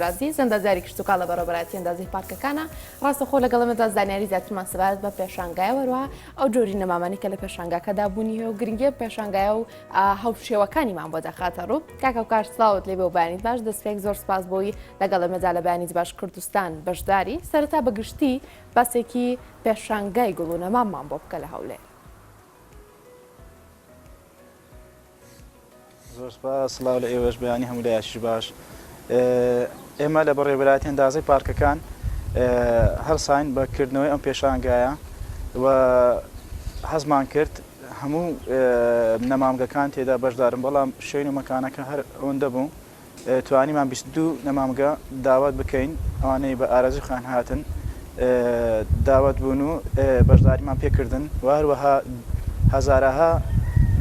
عزیز ئەندازیاری کشتتوکە لە بەڕێوەبەتی ئەندازی پارکەکانە ڕاستەخۆ لەگەڵەمەدا زانیاری زیاترمان سەبارەت بە پێشانگای وەروە ئەو جۆری نەمامانی کە لە پێشانگاکەدا بوونی هەیە و گرنگی پێشانگایە و هەڵشێوەکانیمان بۆ دەخاتە ڕوو کاکە و کار سڵاوت لێ بێ و بەیانیت باش دەستپێک زۆر سپاس بۆی لەگەڵەمەدا لە بەیانیت باش کوردستان بەشداری سەرەتا بەگشتی باسێکی پێشانگای گوڵ و نەمامان بۆ بکە لە هەولێر. زۆر سپاس سڵاو لە ئێوەش بەیانی هەموو لایەشی باش. ئێمە لە بەڕێوەبەتی ئەندازەی پارکەکان هەرساین بەکردنەوەی ئەم پێشانگایە و حەزمان کرد هەموو نەمامگەکان تێدا بەشدارن بەڵام شوێن و مەکانەکە هەر ئەوەندە بوو توانیمان 22 نەمامگە داوات بکەین ئەوانەی بە ئارەزوی خان هاتن داوات بوون و بەشداریمان پێکردن و هەروەها هەزارەها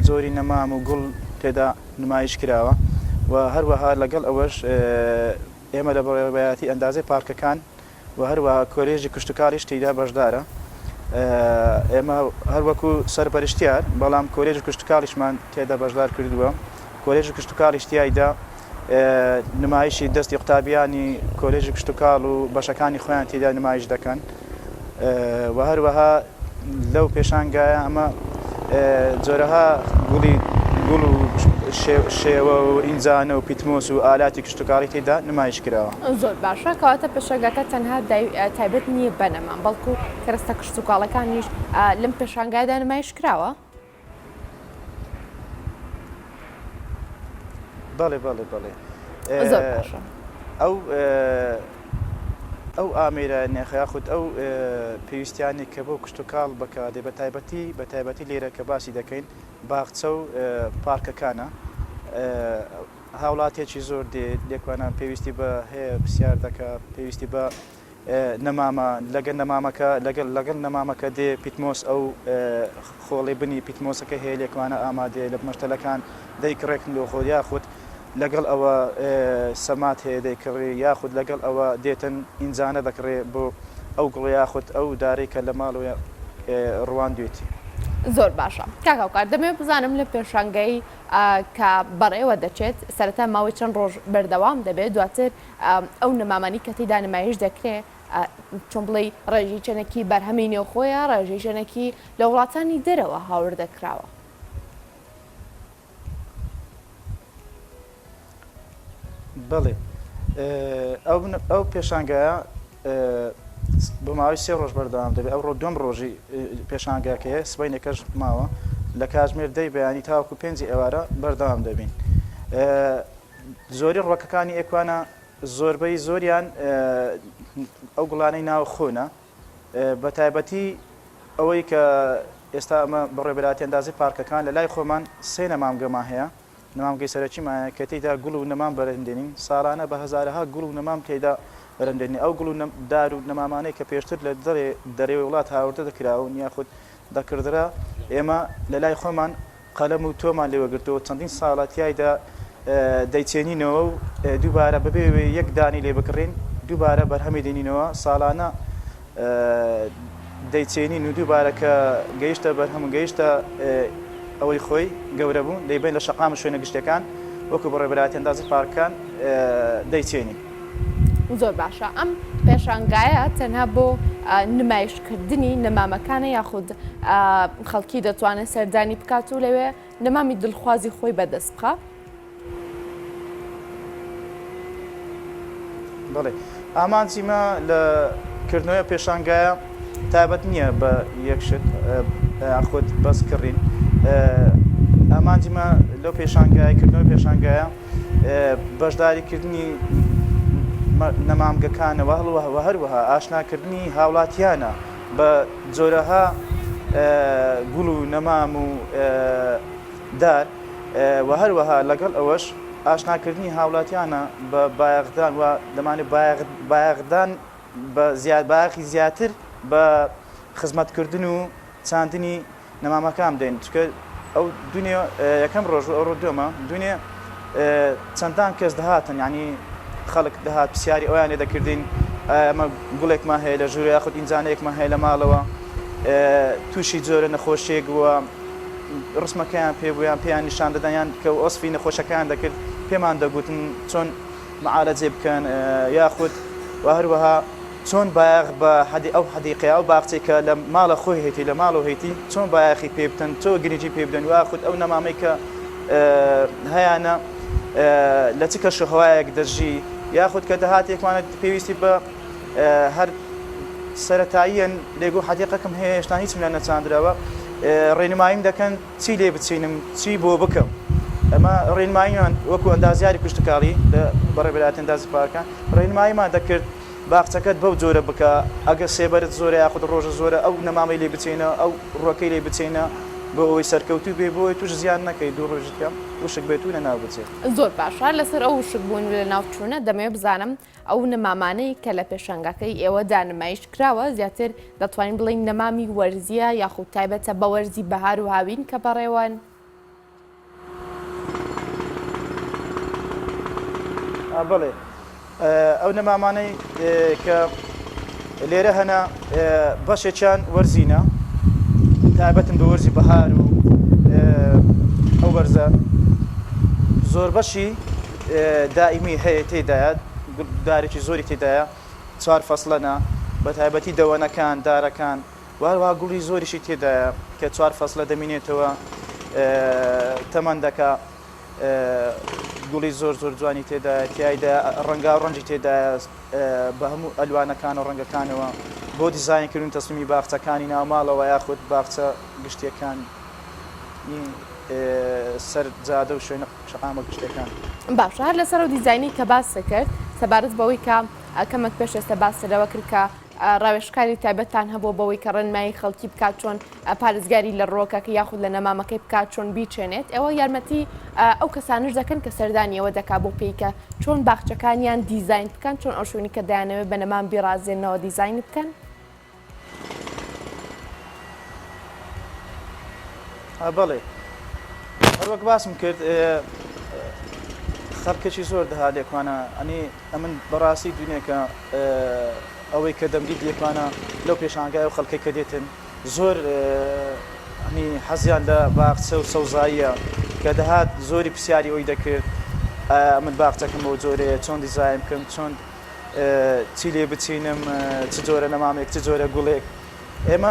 جۆری نەمام و گوڵ تێدا نمایش کراوە و هەروەها لەگەڵ ئەوەش ئێمە لە بەڕێوەبەتی ئەندازەی پارکەکان و هەروەها کۆلێژی کشتتوکاریش تێدا بەشدارە ئێمە هەروەکو سەرپەرشتیار بەڵام کۆلێژی کشتتوکاریشمان تێدا بەشدار کردووە کۆلێژی کشتتوکاریش تایدا نمایشی دەستی قوتابیانی کۆلێژی کشتتوکاڵ و بەشەکانی خۆیان تێدا نمایش دەکەن و هەروەها لەو پێشانگایە ئەمە جۆرەها گوڵی گوڵ و شێوە و ئینجانە و پیتمۆس و ئالاتی کشتتوکاری تێدا نمایش کراوە. زۆر باشە کەواتە پێشەنگاکە تەنها تایبەت نییە بەنەمان بەڵکو کەرەستە کشتتوکاڵەکانیش لەم پێشانگایدا نمایش کراوە. بەڵێ بەڵێ بەڵێ زۆر باشە. ئەو ئامێرە نێخەیە خودت ئەو پێویستیانی کە بۆ کشتتوکاڵ بەکادێ بە تایبەتی لێرە کە باسی دەکەین باخچە و پارکەکانە هاوڵاتێکی زۆر دێ لێکوانان پێویستی بە هەیە پرسیار دەکە پێویستی بە نەمامە لەگەڵ نەمامەکە دێ پیتمۆس ئەو خۆڵی بنی پیتمۆسەکە هەیە لێکوانە ئامادێ لە مەشتەلەکان دەیکڕێکن لۆ خۆ یاخود لەگەڵ ئەوە سەمات هەیە دەیکڕێ یاخود لەگەڵ ئەوە دێتن ئینجانە دەکڕێ بۆ ئەو گوڵ یاخود ئەو دارەی کە لە ماڵەوە ڕوان دوێتی. زۆر باشە کاکاوکار دەمێت بزانم لە پێشانگەی کە بەڕێوە دەچێت سەرەتا ماوەی چەند ڕۆژ بەردەوام دەبێت دواتر ئەو نەمامانی کە تێدا نمایش دەکرێت چۆن بڵێ ڕێژەی چەنێکی بەرهەمی نێوخۆیە ڕێژەی چەنێکی لە وڵاتانی دەرەوە هاور دەکراوە. بەڵێ ئەو پێشانگایە بۆ ماوەی 3 ڕۆژ بەردەوام دەبێت ئەو ڕۆ دوم ڕۆژی پێشانگاکەیە سبەینێکەش ماوە لە کاتژمێر 10 بەیانی تاوەکو 5 ئێوارە بەردەوام دەبین. زۆری ڕۆکەکانی ئێکوانە زۆربەی زۆریان ئەو گوڵانەی ناو خۆنە بە تایبەتی ئەوەی کە ئێستا ئەمە بەڕێوەبەتی ئەندازی پارکەکان لە لای خۆمان 3 نەمامگەمان هەیە نەمامگەی سەرەکیمانە کە تێیدا گوڵ و نەمام بەرهەندێنین ساڵانە بە هەزارەها گوڵ و نەمام تێیدا بەرهەندێنی ئەو گوڵ و دار و نەمامانەی کە پێشتر لە دەرەوەی وڵات هاوردە دەکراون یاخود دەکردرا ئێمە لە لای خۆمان قەلەم و تۆمان لێوەگرتەوە چەندین ساڵاتیایدا دەیچێنینەوە و دووبارە بەبێ یەک دانی لێ بکڕین دووبارە بەرهەمی دێنینەوە ساڵانە دەیچێنین و دووبارە کە گەیشتە بەرهەم گەیشتە ئەوەی خۆی گەورە بوون دەیبین لە شەقام شوێنە گشتەکان وەکو بەڕێوەبەتی ئەندازی پارکەکان دەیچێنین. زۆر باشە ئەم پێشانگایە تەنها بۆ نمایشکردنی نەمامەکانە یاخود خەڵکی دەتوانێت سەردانی بکات و لەوێ نەمامی دڵخوازی خۆی بەدەست بخە. بەڵێ ئامانجیمە لە کردنەوەی پێشانگایە تایبەت نییە بە یەکشت خۆت بەس کڕین ئامانجیمە لەو پێشانگای کردنەوەی پێشانگایە بەشداریکردنی نەمامگەکانەوە هەڵوەوە هەروەها ئاشناکردنی هاوڵاتیانە بە جۆرەها گوڵ و نەمام و دار و هەروەها لەگەڵ ئەوەش ئاشناکردنی هاوڵاتیانە بە بایەغدان و دەمانێت بایەغدان بە بایەخی زیاتر بە خزمەتکردن و چاندنی نەمامەکان بدەین چکە ئەو دونێ یەکەم ڕۆژ ئەو ڕۆ دووەمە دونێ چەندان کەس دەهاتن یعنی خەڵک دەهات پرسیاری ئەویان لێ دەکردین ئەمە گوڵێکمان هەیە لە ژوورە یاخود ئینجانەیەکمان هەیە لە ماڵەوە تووشی جۆرە نەخۆشیێک بووە ڕسمەکەیان پێ بوویان پێیان نیشان دەدایان کە ئۆسفی نەخۆشەکان دەکرد پێمان دەگوتن چۆن معالجێ بکەن یاخود و هەروەها چۆن بایەخ بە ئەو حەدیقەیە ئەو باخچەی کە لە ماڵە خۆی هێتی لە ماڵەوە هێتی چۆن بایەخی پێ بدەن تۆ گرنگی پێ بدەن یاخود ئەو نەمامەی کە هەیەە لە چ کەشوهەوایەک دەژی یاخود کە دەهاتێکوانە پێویستی بە هەر سەرەتاییەن لێگو حەدیقەکەم هەیە هێشتا هیچم لە نەچاندرەوە ڕێنماییم دەکەن چی لێ بچینم چی بۆ بکەم ئەمە ڕێنماییمان وەکو ئەندازیاری کوشتکاڵی لە بەڕێوەبەرایەتی ئەندازی پارکان ڕێنماییمان دەکرد باخچەکەت بەو جۆرە بکە ئەگە سێبەرت زۆرە یاخود ڕۆژە زۆرە ئەو نەمامەی لێ بچینە ئەو ڕۆکەی لێ بچینە بۆ ئەوەی سەرکەوتو بێ بۆی توش زیان نەکەی دوو ڕۆژتکەم وشک بێتونە ناو بچێت زۆر باشە لەسەر ئەو وشک بوون لە ناوچوونە دەمەوێت بزانم ئەو نەمامانەی کە لە پێشەنگەکەی ئێوە دانمایش کراوە زیاتر دەتوانین بڵین نەمامی وەرزیە یاخود تایبەتە بە وەرزی بەهار و هاوین کە بەڕێوان بڵێ ئەو نەمامانەی کە لێرە هەنا بەشێکیان وەرزینە تایبەتن بە وەرزی بەهار و ئەو وەرزە زۆر بەشی دائیمی هەیە تێدایە دارێکی زۆری تێدایە 4 فەسڵەنە بە تایبەتی دەوەنەکان دارەکان واروها گوڵی زۆریشی تێدایە کە 4 فەسڵە دەمینێتەوە تەمەندەکە گوڵی زۆر زۆر جوانی تێدایە تایدا ڕەنگا ڕەنجی تێدایە بە هەموو ئەلوانەکان و ڕەنگەکانەوە بۆ دیزاینکردن تەسمیمی باخچەکانی ناوماڵەوە یاخود باخچە گشتیەکان سەر جادە و شوێنە شەقامە گشتەکان باشە هەر لەسەر و دیزاینی کە باسە کرد سەبارەت بەوەی کە کەمەک پێش ئێستا باسەرەوە کرد کە ڕاوێژکاری تایبەتان هەبوو بەوەی کە ڕێنمایی خەڵکی بکات چۆن پارێزگاری لە ڕۆکەکە یاخود لە نەمامەکەی بکات چۆن بیچێنێت ئەوە یارمەتی ئەو کەسانش دەکەن کە سەردانیەوە دەکا بۆ پێیکە چۆن باخچەکانیان دیزاین بکەن چۆن ئەو شوێنی کە دایانەوێت بە نەمان بیڕازێنەوە دیزاین بکەن بەڵێ هەروەک باسم کرد خەڵکەی زۆر دەها لێکوانە ئەنی ئەمن بەڕاستی دونێکە ئەوەی کە دەمرید لێکوانە لەو پێشانگای و خەڵکەی کە دێتن زۆر حەزیان لە باخچە و سەوزاییە کە دەهات زۆری پرسیاری ئەوی دەکرد من باخچەکەم بۆ جۆرەیە چۆن دیزاین بکەم چۆن چی لێ بچینم چ جۆرە نەمامێک چ جۆرە گوڵێک ئێمە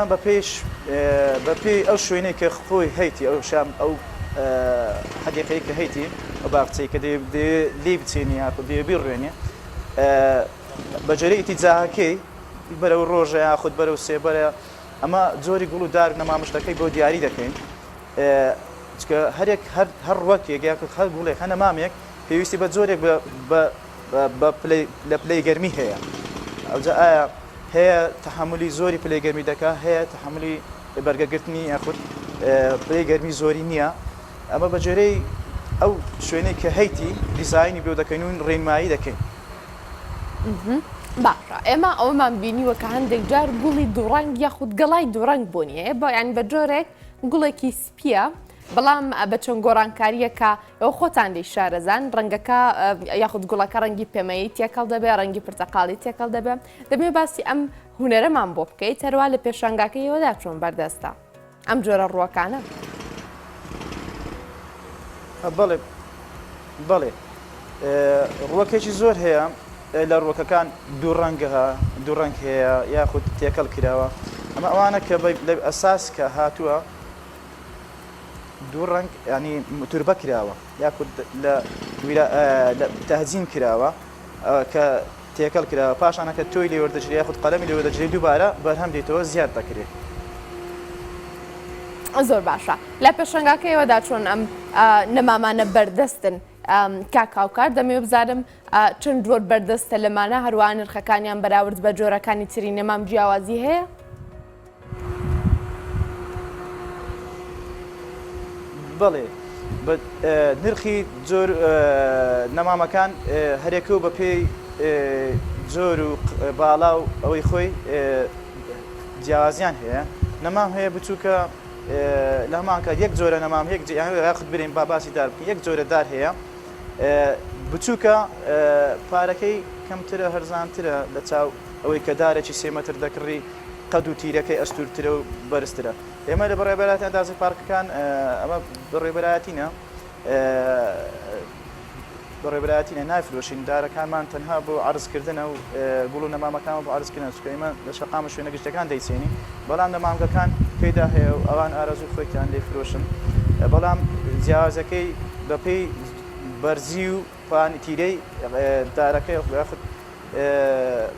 بە پێی ئەو شوێنەی کە خۆی هەیتی ئەو شام ئەو حەدیقەی کە هەیتی ئەو باخچەی کە لێ بچێنی دێ بیڕوێنێ بەجێرەی ئیتیجاهەکەی بەرەو ڕۆژە یاخود بەرەو سێبەرە ئەمە جۆری گوڵ و دار و نەمامشتەکەی بۆ دیاری دەکەین چکە هەرێک هەر ڕوەکێک یاکە هەر گوڵێک هە نەمامێک پێویستی بە جۆرێک لە پلەی گەرمی هەیە ئەوجا ئایا هەیە تەحملی زۆری پلەی گەرمی دەکا هەیە تەحملی بەرگەگرتنی یاخود پلەی گەرمی زۆری نییە ئەمە بەجێرەی ئەو شوێنەی کە هەیتی دیزاینی بێ دەکەین و ڕێنمایی دەکەین باشە ئێمە ئەوەمان بینیوە کە هەندێک جار گوڵی دووڕنگ یاخود گەڵای دووڕنگ بوونیە بۆ یان بە جۆرێک گوڵێکی سپیە بەڵام بە چۆن گۆڕانکاریە کە ئەو خۆتان لێی شارەزان ڕەنگەکە یاخود گوڵەکە ڕەنگی پێمەیی تێکەڵ دەبێت ڕەنگی پرتەقاڵی تێکەڵ دەبێت دەبێت باسی ئەم هونەرەمان بۆ بکەیت هەروە لە پێشانگاکەیەوەدا چۆن بەردەستە ئەم جۆرە ڕووەکانە بەڵێ ڕووەکێکی زۆر هەیە لە ڕووەکەکان دوو ڕەنگ هەیە یاخود تێکەڵ کراوە ئەمە ئەوانە کە لە ئەساس کە هاتووە دوو ڕەنگ ینی توربە کراوە یاخود لە تەهجین کراوە کە تێکەڵ کراوە پاشانەکە تۆی لێ وەردەگیری یاخود قەلەمی لێ وەردەگیری دووبارە بەرهەم دێتەوە زیاد دەکرێت زۆر باشە لە پێشەنگاکەیەوەدا چۆن ئەم نەمامانە بەردەستن کاکاوکار دەمەوێت بزانم چەند جۆر بەردەستە لەمانە هەروان نرخەکانیان بەراورد بە جۆرەکانی تری نەمام جیاوازی هەیە؟ بەڵێ نرخی جۆر نەمامەکان هەرێکە و بە پێی جۆر و باڵا و ئەوەی خۆی جیاوازیان هەیە نەمام هەیە بچووکە لە هەمانکە یەک جۆرە نەمام یاخود برین باسی دار بکەین یەک جۆرە دار هەیە بچووکە پارەکەی کەمترە هەرزانترە لە چاو ئەوەی کە دارێکی 3 مەتر دەکڕی قەد و تیرەکەی ئەستورترە و بەرزترە ئێمە لە بەڕێوەبەرایەتی ئەندازی پارکەکان ئەمە بەڕێوەبەرایەتینە بەڕێبەرایەتی نایفرۆشین دارەکانمان تەنها بۆ عرضکردنە و گوڵ و نەمامەکان بۆ عرضکردن چکە ئێمە لە شەقامە شوێنە گشتەکان دەیچێنی بەڵام نەمامگەکان پێدا هەیە و ئەوان ئارەزوو خۆیان لێ فرۆشن بەڵام جیاوازەکەی بەپێی بەرزی و تیرەی دارەکەی یاخود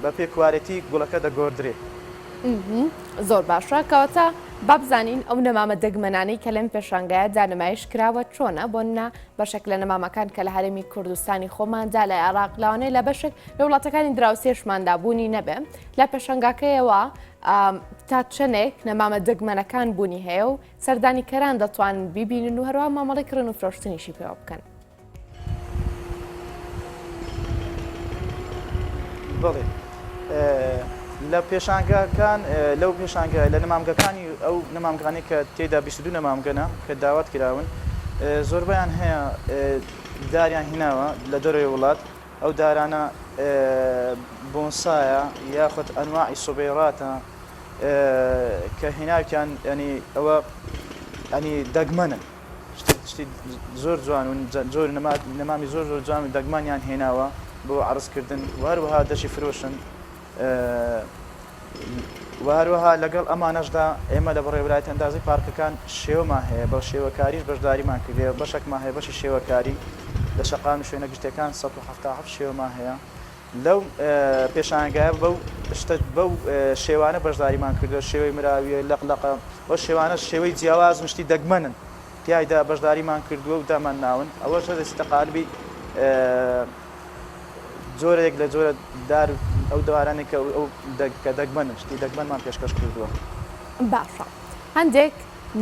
بەپێی کوارەتی گوڵەکە دەگۆڕدرێ. زۆر باشە کەواتە با بزانین ئەو نەمامە دەگمەنانەی کە لەم پێشانگایە نمایش کراوە چۆنە بۆنە بەشێک لە نەمامەکان کە لە هەرێمی کوردستانی خۆماندا لە عێراق لاوانەیە لە بەشێک لە وڵاتەکانی دراوسێشماندا بوونی نەبێ لە پێشانگاکەیەوە تا چەندێک نەمامە دەگمەنەکان بوونی هەیە و سەردانیکەران دەتوانن بیبینن و هەروە مامەڵی کڕن و فرۆشتنیشی پێوە بکەن. بڵێ لە پێشانگاکان لەو پێشانگە لە نەمامگەکانی ئەو نەمامگانی کە تێدا 22 نەمامگەنە کە داوات کراون زۆربیان هەیە داریان هیناوە لە دەروی وڵات ئەو دارانە بۆنسایە یاخود ئەنواعی سوبێڕاتە کە هێناویان ینی ئەوە ئەنی دەگمەنن شتی زۆر جوان و زۆر نەمامی زۆر زۆر جوان و دەگمانیان هێناوە بۆ عرضکردن وهروەها دەشی فرۆشن وهروەها لەگەڵ ئەمانەشدا ئێمە لە بەڕێوەبەرایەتی ئەندازی پارکەکان شێوەمان هەیە بە شێوەکاریش بەشداریمان کردێ بەشێکمان هەیە بەشی شێوەکاری لە شەقام شوێنە گشتەکان 177 شێوەمان هەیە لەو پێشانگایە بەو شێوانە بەشداریمان کردو شێوەی مراویە لەقلەقە بۆ شێوانە شێوەی جیاواز مشتی دەگمەنن تیایدا بەشداریمان کردووە و دامان ناون ئەوەش دەستی تەقالبی زۆرێک لە جۆرە دار ئەو دوارانێک کە دەگمەنن شتی دەگمەنمان پێشکەش کردووە. باشە هەندێک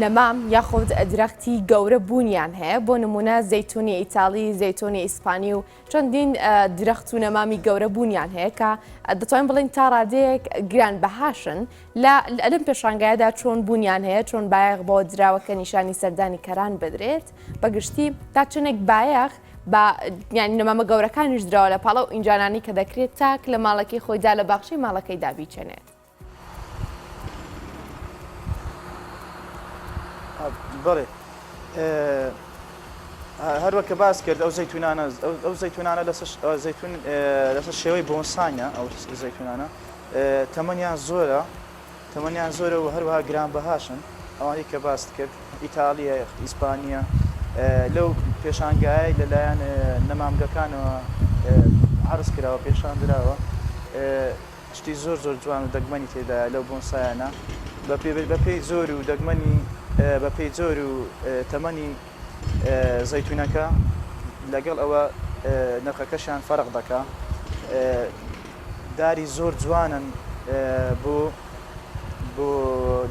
نەمام یاخود درەختی گەورە بوونیان هەیە بۆ نمونە زەیتونی ئیتاڵی زەیتونی ئیسپانی و چەندین درەخت و نەمامی گەورە بوونیان هەیە کە دەتوانین بڵین تا ڕادەیەک گران بەهاشن لەم پێشانگایەدا چۆن بوونیان هەیە چۆن بایەخ بۆ دراوەکە نیشانی سەردانی کەران بدرێت بەگشتی تا چنێک بایەخ بە یانی نەمامە گەورەکانیش درراوە لە پاڵە و ئینجانانی کە دەکرێت تاک لە ماڵەکەی خۆیدا لە باخشەی ماڵەکەی دابیچێنێت. بڵێ هەروەکە باس کرد ئەو زەیتونانە لەسەر شێوەی بۆنسانە ئەو زەیتونانە تەمەنیان زۆرە و هەروەها گران بەهاشن ئەوانەی کە باس کرد ئیتالیە ئیسپانیا لەو پێشانگای لەلایەن نەمامگەکانەوە عرض کراوە پێشان درراوە شتی زۆر زۆر جوان و دەگمەنی تێدایە لەو بۆنسایانە بەپێی زۆر و دەگمەنی بەپێی زۆر و تەمەنی زەیتونەکە لەگەڵ ئەوە نرخەکەشیان فەرق دەکا داری زۆر جوانن بۆ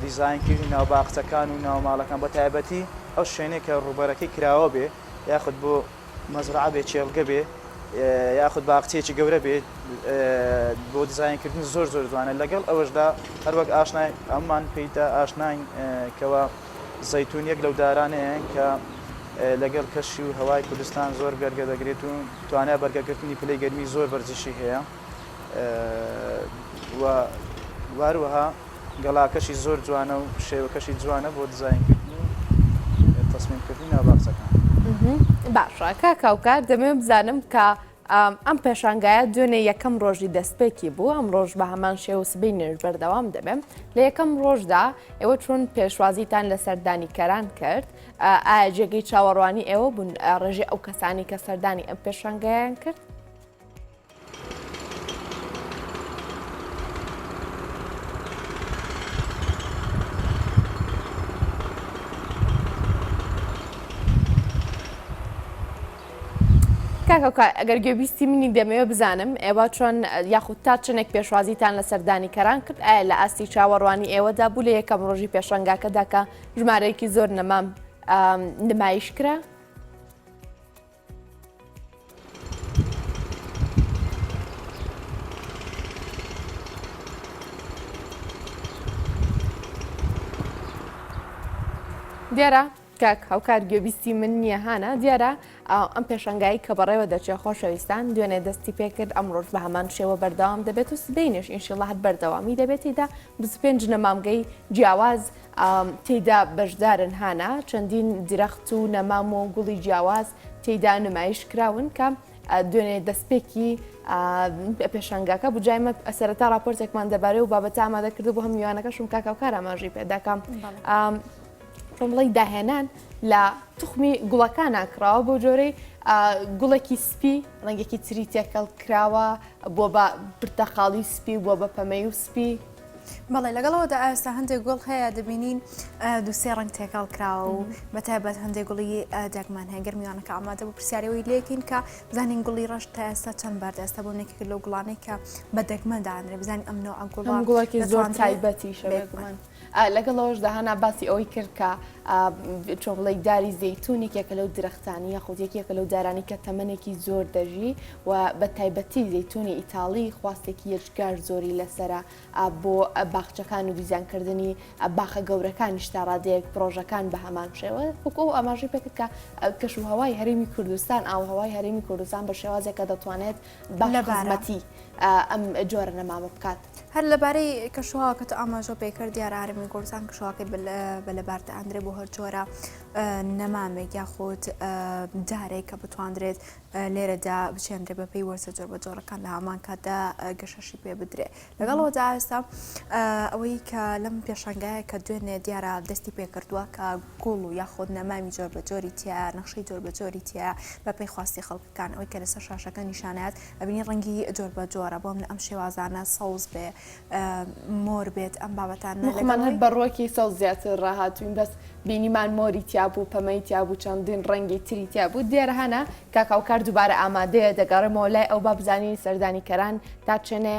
دیزاینکردنی ناوباخچەکان و ناوماڵەکان بە تایبەتی ئەو شوێنێک کە ڕووبەرەکەی کراوە بێ یاخود بۆ مەزرعە بێ چێڵگە بێ یاخود باخچەیەکی گەورە بێت بۆ دیزاینکردن زۆر زۆر جوانە لەگەڵ ئەوەشدا هەروەک ئاشنای ئەممان پێیدا ئاشناین کەەوە زەیتون یەک لەو دارانەیە کە لەگەڵ کەشی و هەوای کوردستان زۆر بەرگە دەگرێت و توانای بەرگەگرتنی پلەی گەرمی زۆر بەرزشی هەیە و واروەها گەڵاکەشی زۆر جوانە و شێوەکەشی جوانە بۆ دیزاینکردن و تەسمیمکردنی ناوباخچەکان. باشە کاکاوکار دەمێ بزانم کە ئەم پێشانگایە دوێنێ یەکەم ڕۆژی دەستپێکی بوو ئەم ڕۆژ بە هەمان شێوە سبەی نوێژ بەردەوام دەبێم لە یەکەم ڕۆژدا ئێوە چۆن پێشوازیتان لە سەردانیکەران کرد ئایا جێگەی چاوەڕوانی ئێوە بوون ڕێژێ ئەو کەسانی کە سەردانی ئەم پێشانگایان کرد؟ ئەگەر گوێبیستی منی دەمەوێت بزانم ئێوە چۆن یاخود تا چنێک پێشوازیتان لە سەردانیکەران کرد ئایا لە ئاستی چاوەڕوانی ئێوەدا بوو لە یەکەم ڕۆژی پێشەنگاکەدا کە ژمارەیەکی زۆر نەمام نمایش کرا؟ دیارە کاک هاوکار گوێبیستی من نییە هانا دیارە ئەم پێشەنگایی کە بەڕێوە دەچێت خۆشەویستان دوێنێ دەستی پێکرد ئەم ڕۆژ بە هەمان شێوە بەردەوام دەبێت و سبەینش ئینشەڵڵا هەر بەردەوامی دەبێتیدا 25 نەمامگەی جیاواز تێیدا بەشدارن هانا چەندین درەخت و نەمام و گوڵی جیاواز تێیدا نمایش کراون کە دوێنێ دەستپێکی پێشانگاکە بجایمە سەرەتا راپۆرتێکمان دەبارێ و بابەت ئامادە کردو بۆ هەم میوانەکەشم کاکاوکار ئاماژەی پێداکەم ڕۆمڵی داهێنان لە توخمی گوڵەکان ناکراوە بۆ جۆرەی گوڵێکی سپی ڕەنگێکی تری تێکەڵ کراوە بۆ بە پرتەقاڵی سپی بۆ بە پەمەی و سپی بەڵێ لەگەڵەوەدا ئاستا هەندێک گوڵ هەیە دەبینین دووسێ ڕنگ تێکەڵ کراوە و بەتایبەت هەندێک گوڵی دەگمان هەیە گەرمیوانەکە ئامادە بۆ پرسیارەوەی لێکین کە بزانین گوڵی ڕەش تا ئێستا چەند بار ئێستا بۆ نێکێک لەو گوڵانەی کە بە دەگمەدانرێ بزانین ئەمنەوە ئەم گوڵێکی زۆر تایبەتی شەوێکمان لەگەڵەوەشدا هەنا باسی ئەوەی کرد کە چۆڵی داری زەیتونێکێکە لەو درەختانیە خودێکێکە لەو دارانی کە تەمەنێکی زۆر دەژی و بە تایبەتی زەیتونی ئیتاڵی خواستێکی یەشگار زۆری لەسرە بۆ باخچەکان و دیزانکردنی باخە گەورەکانی شتاڕادەیەک پرۆژەکان بە هەمان شێوە وەکو ئاماژەی پێکرد کە کەشوهەوای هەرێمی کوردستان ئاوهەوای هەرێمی کوردستان بە شێوازێکە دەتوانێت بەخزمەتی ئەم جۆرە نەمامە بکات. هەر لەبارەی کەشوهاوە کە تو ئاماژە پێکرد دیارە هەرێمی کوردستان کەشوهاکەی بە لەبارتە ئەندرێ بۆ هەر جۆرە نەمامێک یاخود جارێک کە بتواندرێت لێرەدا بچێندرێ بە پێی وەرزە جۆر بە جۆرەکان لە هەمان کاتدا گەشەشی پێ بدرێ لەگەڵەوەدا ئێستا ئەوەی کە لەم پێشانگایە کە دوێنێ دیارە دەستی پێکردووە کە گوڵ و یاخود نەمامی جۆر بە جۆری تیا نەخشەی جۆر بە جۆری تیا بە پێی خواستی خەڵکەکان ئەوەی کە لەسەر شاشەکە نیشانات ئەبینی ڕەنگی جۆر بە جۆرە بۆ من ئەم شێوازانە سەوز بێ مۆر بێت ئەم بابەتانمان هەر بەڕۆکی سەوز زیاتر ڕاهاتوین بەس بینیمان مۆری تیابوو پەمەی تیابوو چەندین ڕەنگی تری تیابوو دیێرە هەنا کاکاوکار دووبارە ئامادەیە دەگەڕێمەوە لای ئەو با بزانین سەردانیکەران تا چێنێ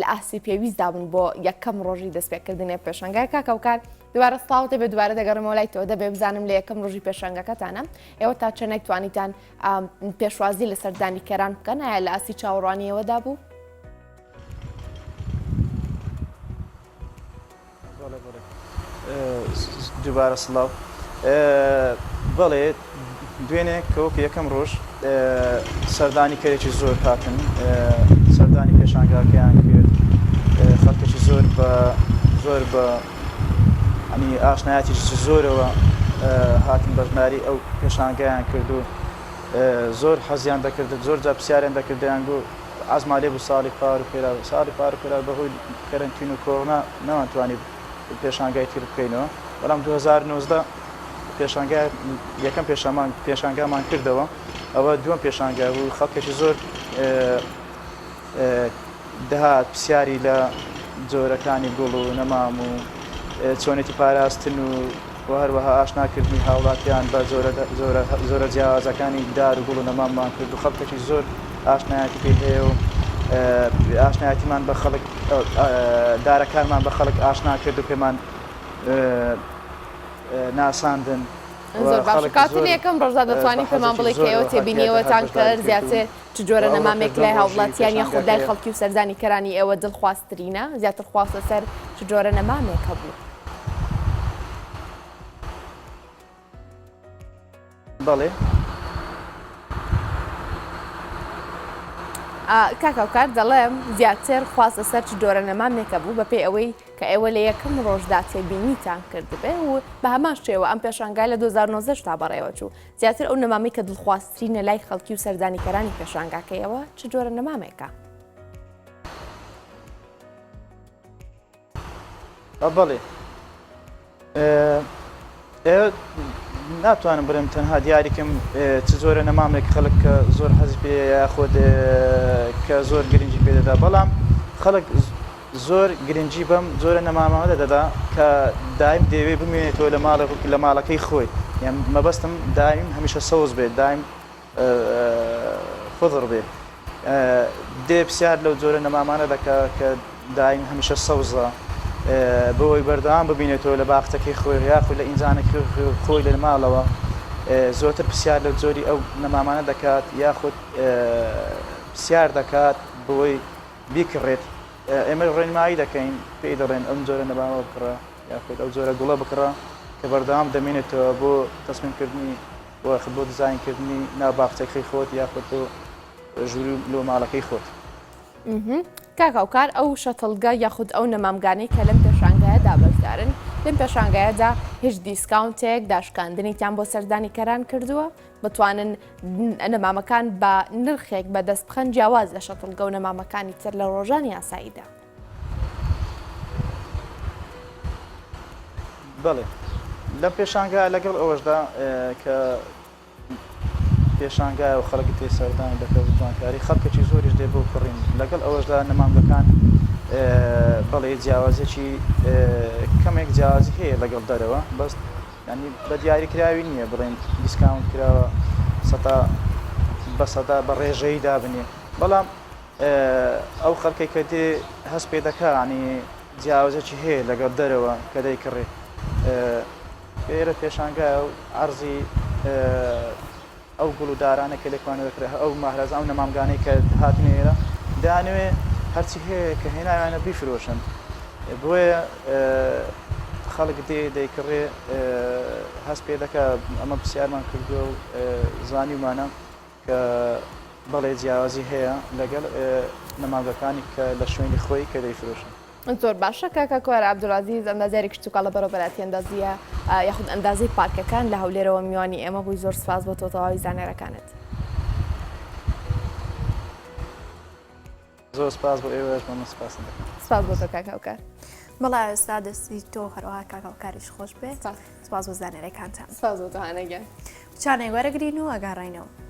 لە ئاسی پێویستدا بوون بۆ یەکەم ڕۆژی دەستپێکردنی پێشەنگای کاکاوکار دووبارە سڵاوتە بێ دووبارە دەگەڕێمەوە لای تۆ دەبێ بزانم لە یەکەم ڕۆژی پێشەنگەکەتانە ئێوە تا چێنێک توانیتان پێشوازی لە سەردانیکەران بکەن ئایا لە ئاسی چاوەڕوانیەوەدا بوو؟ دووبارە سڵاو بەڵێ دوێنێ کەوەکو یەکەم ڕۆژ سەردانی کەرێکی زۆر هاتن سەردانی پێشانگاکەیان کرد خەڵکێکی زۆر بە ئەنی ئاشنایەتیشی زۆرەوە هاتن بەژماری ئەو پێشانگایان کرد و زۆر حەزیان دەکرد زۆر جا پرسیاریان دەکردیان بوو عەزما لێ بوو ساڵی پار و پێرا ساڵی پار و پێرا بەهۆی کەرەنتین و کۆڕۆنا نەمانتوانی پێشانگای تر بکەینەوە بەڵام 2019 پێشانگای یەکەم پێشانگامان کردەوە ئەوە دووەم پێشانگا بوو خەڵکێکی زۆر دەهات پرسیاری لە جۆرەکانی گوڵ و نەمام و چۆنێتی پاراستن و هەروەها ئاشناکردنی هاوڵاتیان بە زۆرە جیاوازەکانی دار و گوڵ و نەماممان کرد و خەڵکێکی زۆر ئاشنایەتی پێ هەیە و ئاشنایەتیمان بە خەڵک دارەکانمان بە خەڵک ئاشنا کرد و پێمان ناساندن زۆر باش کاتن یەکەم ڕۆژدا دەتوانین پێمان بڵێ کە ئێوە تێبینیەوەتان کرد زیاتر چ جۆرە نەمامێک لای هاوڵاتیان یاخود لای خەڵکی و سەردانیکەرانی ئێوە دڵخوازترینە زیاتر خواستە سەر چ جۆرە نەمامێک هەبوو؟ بەڵێ کاکاوکار دەڵێم زیاتر خواستە سەر چ جۆرە نەمامێکە بوو بەپێی ئەوەی کە ئێوە لە یەکەم ڕۆژدا تێبینیتان کردبێ و بە هەمان شێوە ئەم پێشانگای لە 2019 تا بەڕێوە چوو زیاتر ئەو نەمامی کە دڵخوازترینە لای خەڵکی و سەردانیکەرانی پێشانگاکەیەوە چ جۆرە نەمامێکە؟ بەڵێ ناتوانم برم تەنها دیاریکەم چ جۆرە نەمامێک خەڵک کە زۆر حەزی پێ یاخۆ کە زۆر گرنگی پێ دەدا بەڵام خەڵک زۆر گرنگی بەم جۆرە نەمامەوە دەدا کە دایم دەیەوێ بمێنێتەوە لە ماڵەکەی خۆی یان مەبەستم دایم هەمیشە سەوز بێت دایم خضر بێت دێ پرسیار لەو جۆرە نەمامانە دەکا کە دایم هەمیشە سەوزە بۆی بەردەوام ببینێتەوە لە باختەکەی خۆی یاخود لە ئینجانێکی خۆی لە ماڵەوە زۆرتر پرسیار لە جۆری ئەو نەمامانە دەکات یاخود پرسیار دەکات بۆی بیکڕێت ئێمە ڕێنمایی دەکەین پێی دەڵێن ئەم جۆرە نەمامە بکڕە یاخود ئەو جۆرە گوڵە بکڕە کە بەردەوام دەمێنێتەوە بۆ تەسمیمکردنی بۆ دیزاینکردنی ناو باختەکەی خۆت یاخود بۆ ژووری لۆ ماڵەکەی خۆت. کاکاوکار ئەو شەتەڵگە یاخود ئەو نەمامگانەی کە لەم پێشانگایە دابەشدارن لەم پێشانگایەدا هیچ دیسکاونتێک داشکاندنیتیان بۆ سەردانی کەران کردووە بتوانن نەمامەکان بە نرخێک بە دەست بخەن جیاواز لە شەتڵگە و نەمامەکانی تر لە ڕۆژانی یاساییدا. بەڵێ لەم پێشانگا لەگەڵ ئەوەشدا کە پێشانگای و خەڵکی تێ سەردانی دەکە جوانکاری خەڵکێکی زۆریش دێ بۆ کڕین لەگەڵ ئەوەشدا نەمامگەکان بەڵێ جیاوازێکی کەمێک جیاوازی هەیە لەگەڵ دەرەوە بەس ینی بە دیاریکراوی نییە بڵێن دیسکاونت کراوە بەسەدا بە ڕێژەی دابنێ بەڵام ئەو خەڵکی کە دێ هەست پێ دەکا ینی جیاوازێکی هەیە لەگەڵ دەرەوە کە دەیکڕێ ئێرە پێشانگای و عەرزی ئەو گوڵ و دارانە کە لێکوانەوەکرێت ئەو ماهرەز ئەو نەمامگانەی کە هاتنە ئێرە دانوێ هەرچی هەیە کە هێناوانە بیفرۆشن بۆیە خەڵک دێ دەیکڕێ هەست پێ دەکە ئەمە پرسیارمان کردووە و زانیومانە کە بەڵێ جیاوازی هەیە لەگەڵ نەمامگەکانی کە لە شوێنی خۆی کە دەیفرۆشن. زۆر باشە کاکە کۆر عەبدولعەزیز ئەندازیارێکی چووکە لە بەرەبەراتی ئەندازیە یاخود ئەندازەی پارکەکان لە هەولێرەوە میوانی ئێمە بووی زۆر سپاس بۆ تۆ تەواوی زانێرەکانت. زۆر سپاس بۆ ئێوەش من سپاس دەکەم. سپاس بۆ تۆ کاکە کۆر. بەڵا ئێستا دەستی تۆ هەروەها کاکاوکاریش خۆش بێت سپاس بۆ زانێرەکانتان. سپاس بۆ تۆ هانەگەن. چانێک وەرەگرین و ئەگەڕێنەوە.